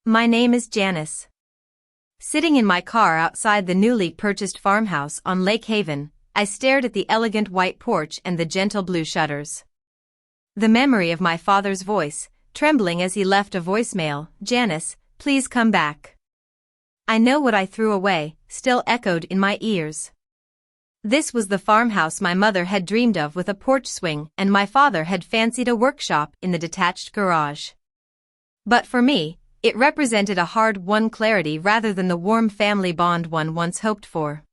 My name is Janice. Sitting in my car outside the newly purchased farmhouse on Lake Haven, I stared at the elegant white porch and the gentle blue shutters. The memory of my father's voice, trembling as he left a voicemail, "Janice, please come back. I know what I threw away," still echoed in my ears. This was the farmhouse my mother had dreamed of, with a porch swing, and my father had fancied a workshop in the detached garage. But for me, it represented a hard-won clarity rather than the warm family bond one once hoped for.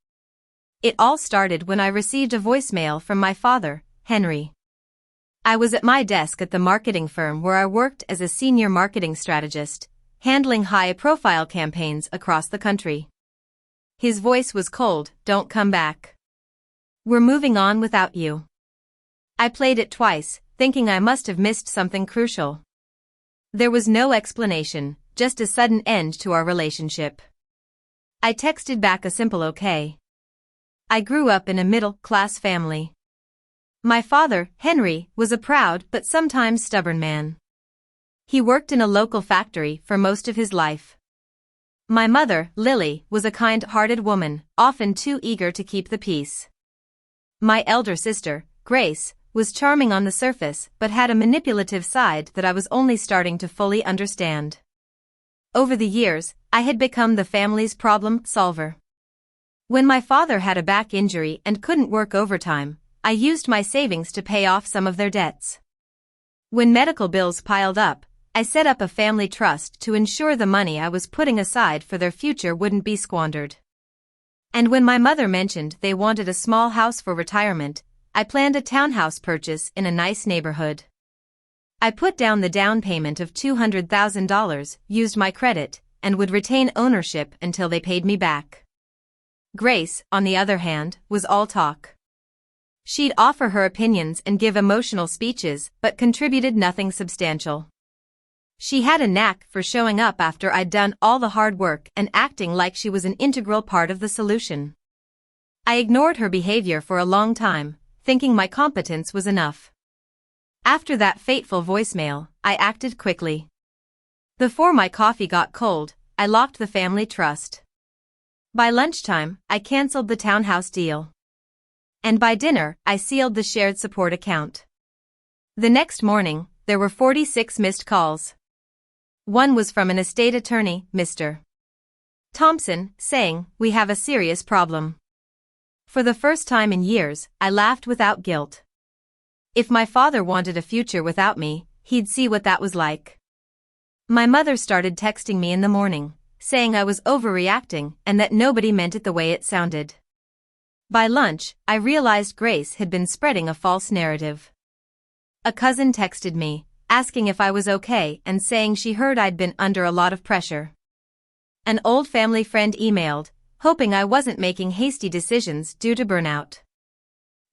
It all started when I received a voicemail from my father, Henry. I was at my desk at the marketing firm where I worked as a senior marketing strategist, handling high-profile campaigns across the country. His voice was cold. "Don't come back. We're moving on without you." I played it twice, thinking I must have missed something crucial. There was no explanation, just a sudden end to our relationship. I texted back a simple okay. I grew up in a middle-class family. My father, Henry, was a proud but sometimes stubborn man. He worked in a local factory for most of his life. My mother, Lily, was a kind-hearted woman, often too eager to keep the peace. My elder sister, Grace, was charming on the surface but had a manipulative side that I was only starting to fully understand. Over the years, I had become the family's problem solver. When my father had a back injury and couldn't work overtime, I used my savings to pay off some of their debts. When medical bills piled up, I set up a family trust to ensure the money I was putting aside for their future wouldn't be squandered. And when my mother mentioned they wanted a small house for retirement, I planned a townhouse purchase in a nice neighborhood. I put down the down payment of $200,000, used my credit, and would retain ownership until they paid me back. Grace, on the other hand, was all talk. She'd offer her opinions and give emotional speeches but contributed nothing substantial. She had a knack for showing up after I'd done all the hard work and acting like she was an integral part of the solution. I ignored her behavior for a long time, thinking my competence was enough. After that fateful voicemail, I acted quickly. Before my coffee got cold, I locked the family trust. By lunchtime, I canceled the townhouse deal. And by dinner, I sealed the shared support account. The next morning, there were 46 missed calls. One was from an estate attorney, Mr. Thompson, saying, "We have a serious problem." For the first time in years, I laughed without guilt. If my father wanted a future without me, he'd see what that was like. My mother started texting me in the morning, saying I was overreacting and that nobody meant it the way it sounded. By lunch, I realized Grace had been spreading a false narrative. A cousin texted me, asking if I was okay and saying she heard I'd been under a lot of pressure. An old family friend emailed, hoping I wasn't making hasty decisions due to burnout.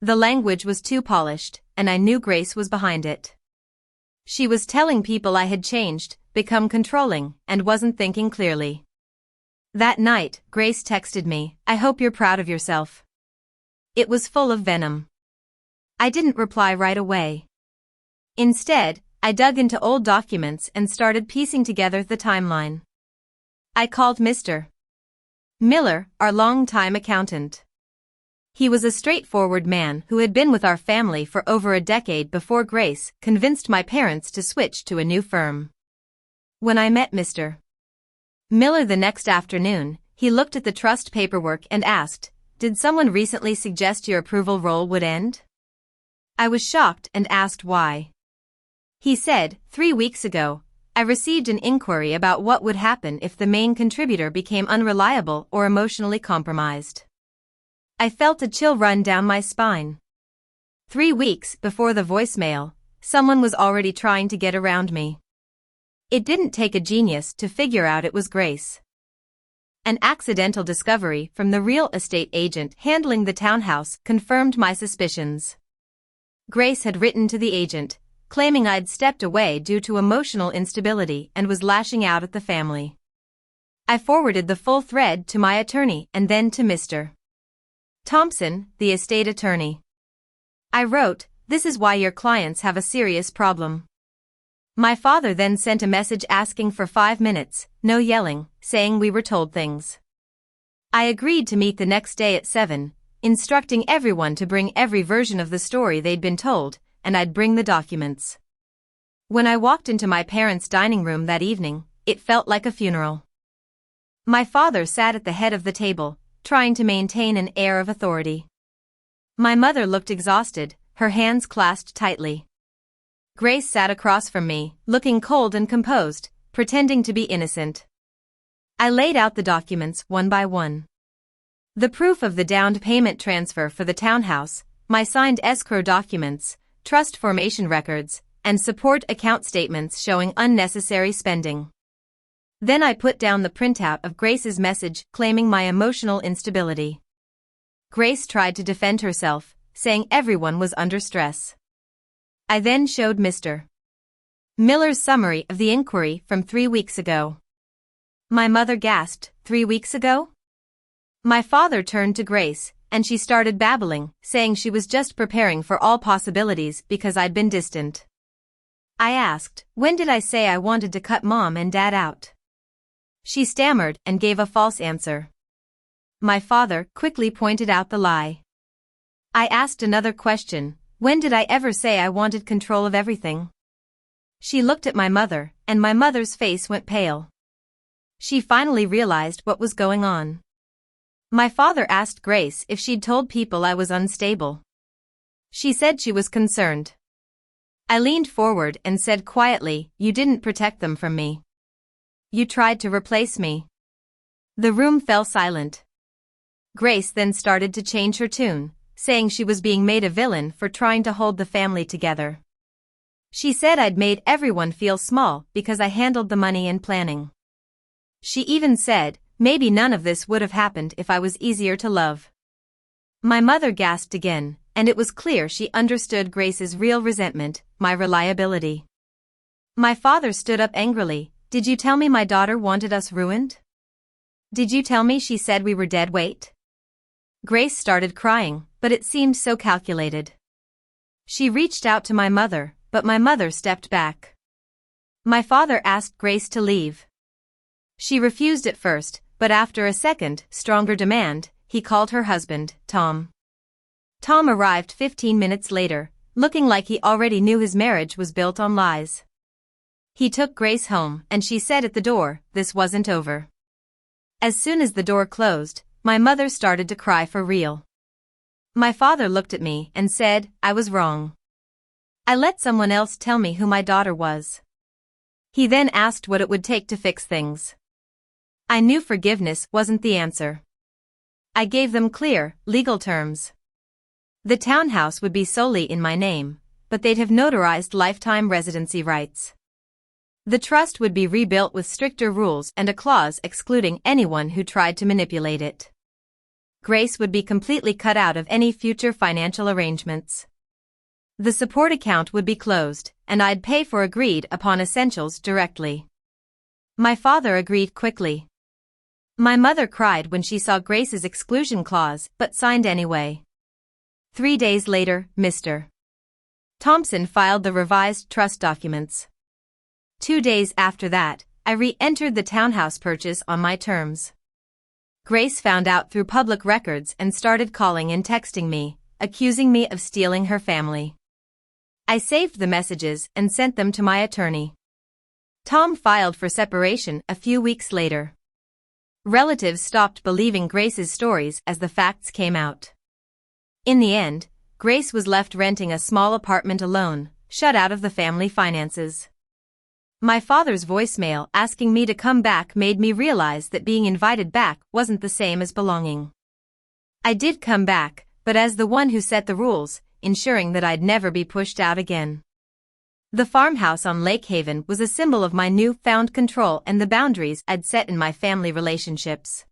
The language was too polished, and I knew Grace was behind it. She was telling people I had changed, become controlling, and wasn't thinking clearly. That night, Grace texted me, "I hope you're proud of yourself." It was full of venom. I didn't reply right away. Instead, I dug into old documents and started piecing together the timeline. I called Mr. Miller, our longtime accountant. He was a straightforward man who had been with our family for over a decade before Grace convinced my parents to switch to a new firm. When I met Mr. Miller the next afternoon, he looked at the trust paperwork and asked, "Did someone recently suggest your approval role would end?" I was shocked and asked why. He said, "3 weeks ago, I received an inquiry about what would happen if the main contributor became unreliable or emotionally compromised." I felt a chill run down my spine. 3 weeks before the voicemail, someone was already trying to get around me. It didn't take a genius to figure out it was Grace. An accidental discovery from the real estate agent handling the townhouse confirmed my suspicions. Grace had written to the agent, claiming I'd stepped away due to emotional instability and was lashing out at the family. I forwarded the full thread to my attorney and then to Mr. Thompson, the estate attorney. I wrote, "This is why your clients have a serious problem. My father then sent a message asking for 5 minutes, no yelling, saying we were told things. I agreed to meet the next day at 7, instructing everyone to bring every version of the story they'd been told, and I'd bring the documents. When I walked into my parents' dining room that evening, it felt like a funeral. My father sat at the head of the table, trying to maintain an air of authority. My mother looked exhausted, her hands clasped tightly. Grace sat across from me, looking cold and composed, pretending to be innocent. I laid out the documents one by one. The proof of the down payment transfer for the townhouse, my signed escrow documents, trust formation records, and support account statements showing unnecessary spending. Then I put down the printout of Grace's message claiming my emotional instability. Grace tried to defend herself, saying everyone was under stress. I then showed Mr. Miller's summary of the inquiry from 3 weeks ago. My mother gasped, 3 weeks ago? My father turned to Grace, and she started babbling, saying she was just preparing for all possibilities because I'd been distant. I asked, when did I say I wanted to cut Mom and Dad out? She stammered and gave a false answer. My father quickly pointed out the lie. I asked another question, when did I ever say I wanted control of everything? She looked at my mother, and my mother's face went pale. She finally realized what was going on. My father asked Grace if she'd told people I was unstable. She said she was concerned. I leaned forward and said quietly, you didn't protect them from me. You tried to replace me. The room fell silent. Grace then started to change her tune, saying she was being made a villain for trying to hold the family together. She said I'd made everyone feel small because I handled the money and planning. She even said, maybe none of this would have happened if I was easier to love. My mother gasped again, and it was clear she understood Grace's real resentment, my reliability. My father stood up angrily, did you tell me my daughter wanted us ruined? Did you tell me she said we were dead weight? Grace started crying, but it seemed so calculated. She reached out to my mother, but my mother stepped back. My father asked Grace to leave. She refused at first, but after a second, stronger demand, he called her husband, Tom. Tom arrived 15 minutes later, looking like he already knew his marriage was built on lies. He took Grace home, and she said at the door, this wasn't over. As soon as the door closed, my mother started to cry for real. My father looked at me and said, I was wrong. I let someone else tell me who my daughter was. He then asked what it would take to fix things. I knew forgiveness wasn't the answer. I gave them clear, legal terms. The townhouse would be solely in my name, but they'd have notarized lifetime residency rights. The trust would be rebuilt with stricter rules and a clause excluding anyone who tried to manipulate it. Grace would be completely cut out of any future financial arrangements. The support account would be closed, and I'd pay for agreed upon essentials directly. My father agreed quickly. My mother cried when she saw Grace's exclusion clause, but signed anyway. 3 days later, Mr. Thompson filed the revised trust documents. 2 days after that, I re-entered the townhouse purchase on my terms. Grace found out through public records and started calling and texting me, accusing me of stealing her family. I saved the messages and sent them to my attorney. Tom filed for separation a few weeks later. Relatives stopped believing Grace's stories as the facts came out. In the end, Grace was left renting a small apartment alone, shut out of the family finances. My father's voicemail asking me to come back made me realize that being invited back wasn't the same as belonging. I did come back, but as the one who set the rules, ensuring that I'd never be pushed out again. The farmhouse on Lake Haven was a symbol of my new-found control and the boundaries I'd set in my family relationships.